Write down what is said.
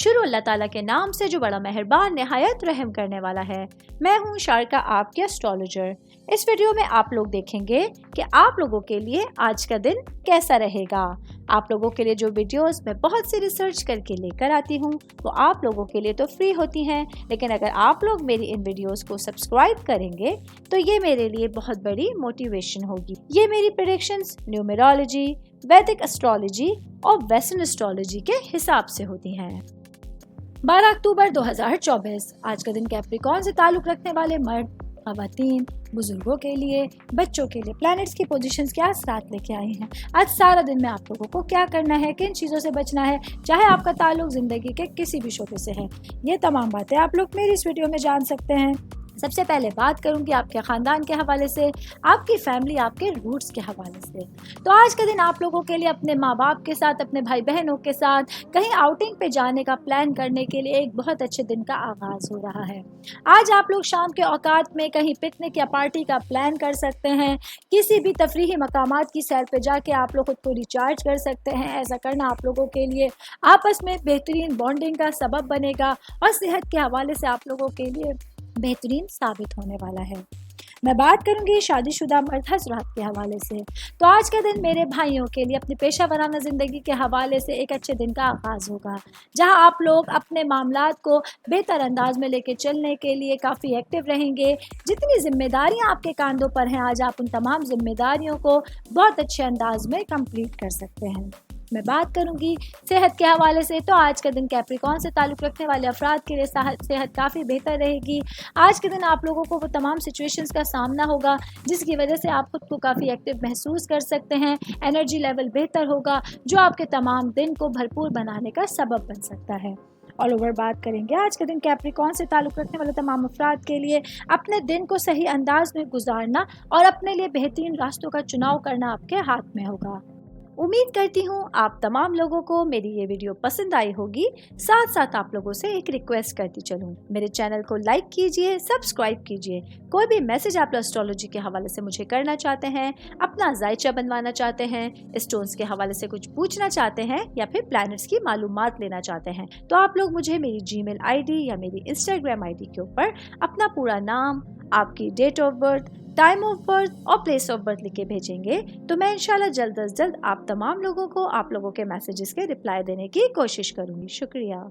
शुरू अल्लाह ताला के नाम से जो बड़ा मेहरबान निहायत रहम करने वाला है। मैं हूँ शारका, आपके एस्ट्रोलॉजर। इस वीडियो में आप लोग देखेंगे कि आप लोगों के लिए आज का दिन कैसा रहेगा। आप लोगों के लिए जो वीडियोस मैं बहुत सी रिसर्च करके लेकर आती हूँ वो आप लोगों के लिए तो फ्री होती हैं, लेकिन अगर आप लोग मेरी इन वीडियोस को सब्सक्राइब करेंगे तो ये मेरे लिए बहुत बड़ी मोटिवेशन होगी। ये मेरी प्रेडिक्शंस न्यूमेरोलॉजी, वैदिक एस्ट्रोलॉजी और वेस्टर्न एस्ट्रोलॉजी के हिसाब से होती हैं। 12 अक्टूबर 2024 आज का दिन कैप्रिकॉर्न से ताल्लुक रखने वाले मर्द, खवातीन, बुजुर्गों के लिए, बच्चों के लिए प्लैनेट्स की पोजीशंस क्या साथ लेके आई हैं। आज सारा दिन में आप लोगों को क्या करना है, किन चीज़ों से बचना है, चाहे आपका ताल्लुक ज़िंदगी के किसी भी शोबे से है, ये तमाम बातें आप लोग मेरी इस वीडियो में जान सकते हैं। सबसे पहले बात करूंगी आपके ख़ानदान के हवाले से, आपकी फैमिली, आपके रूट्स के हवाले से। तो आज का दिन आप लोगों के लिए अपने माँ बाप के साथ, अपने भाई बहनों के साथ कहीं आउटिंग पे जाने का प्लान करने के लिए एक बहुत अच्छे दिन का आगाज़ हो रहा है। आज आप लोग शाम के औकात में कहीं पिकनिक या पार्टी का प्लान कर सकते हैं। किसी भी तफरीही मकामात की सैर पे जाके आप लोग खुद को रिचार्ज कर सकते हैं। ऐसा करना आप लोगों के लिए आपस में बेहतरीन बॉन्डिंग का सबब बनेगा और सेहत के हवाले से आप लोगों के लिए बेहतरीन साबित होने वाला है। मैं बात करूंगी शादीशुदा मर्द हज़रात के हवाले से। तो आज का दिन मेरे भाइयों के लिए अपनी पेशा वराना ज़िंदगी के हवाले से एक अच्छे दिन का आगाज़ होगा, जहां आप लोग अपने मामलात को बेहतर अंदाज में लेके चलने के लिए काफ़ी एक्टिव रहेंगे। जितनी जिम्मेदारियां आपके कांधों पर हैं, आज आप उन तमाम जिम्मेदारियों को बहुत अच्छे अंदाज में कंप्लीट कर सकते हैं। मैं बात करूंगी सेहत के हवाले से। तो आज का दिन कैप्रिकॉर्न से ताल्लुक़ रखने वाले अफराद के लिए सेहत काफ़ी बेहतर रहेगी। आज के दिन आप लोगों को वो तमाम सिचुएशंस का सामना होगा जिसकी वजह से आप खुद को काफ़ी एक्टिव महसूस कर सकते हैं। एनर्जी लेवल बेहतर होगा जो आपके तमाम दिन को भरपूर बनाने का सबब बन सकता है। ऑल ओवर बात करेंगे आज के दिन कैप्रिकॉर्न से ताल्लुक़ रखने वाले तमाम अफराद के लिए अपने दिन को सही अंदाज में गुजारना और अपने लिए बेहतरीन रास्तों का चुनाव करना आपके हाथ में होगा। उम्मीद करती हूँ आप तमाम लोगों को मेरी ये वीडियो पसंद आई होगी। साथ साथ आप लोगों से एक रिक्वेस्ट करती चलूँ, मेरे चैनल को लाइक कीजिए, सब्सक्राइब कीजिए। कोई भी मैसेज आप एस्ट्रोलॉजी के हवाले से मुझे करना चाहते हैं, अपना जायचा बनवाना चाहते हैं, स्टोन्स के हवाले से कुछ पूछना चाहते हैं या फिर प्लैनेट्स की मालूमात लेना चाहते हैं, तो आप लोग मुझे मेरी जीमेल आईडी या मेरी इंस्टाग्राम आईडी के ऊपर अपना पूरा नाम, आपकी date of birth, time of birth और प्लेस ऑफ बर्थ लिख के भेजेंगे तो मैं इंशाल्लाह जल्द अज जल्द आप तमाम लोगों को आप लोगों के मैसेजेस के रिप्लाई देने की कोशिश करूंगी। शुक्रिया।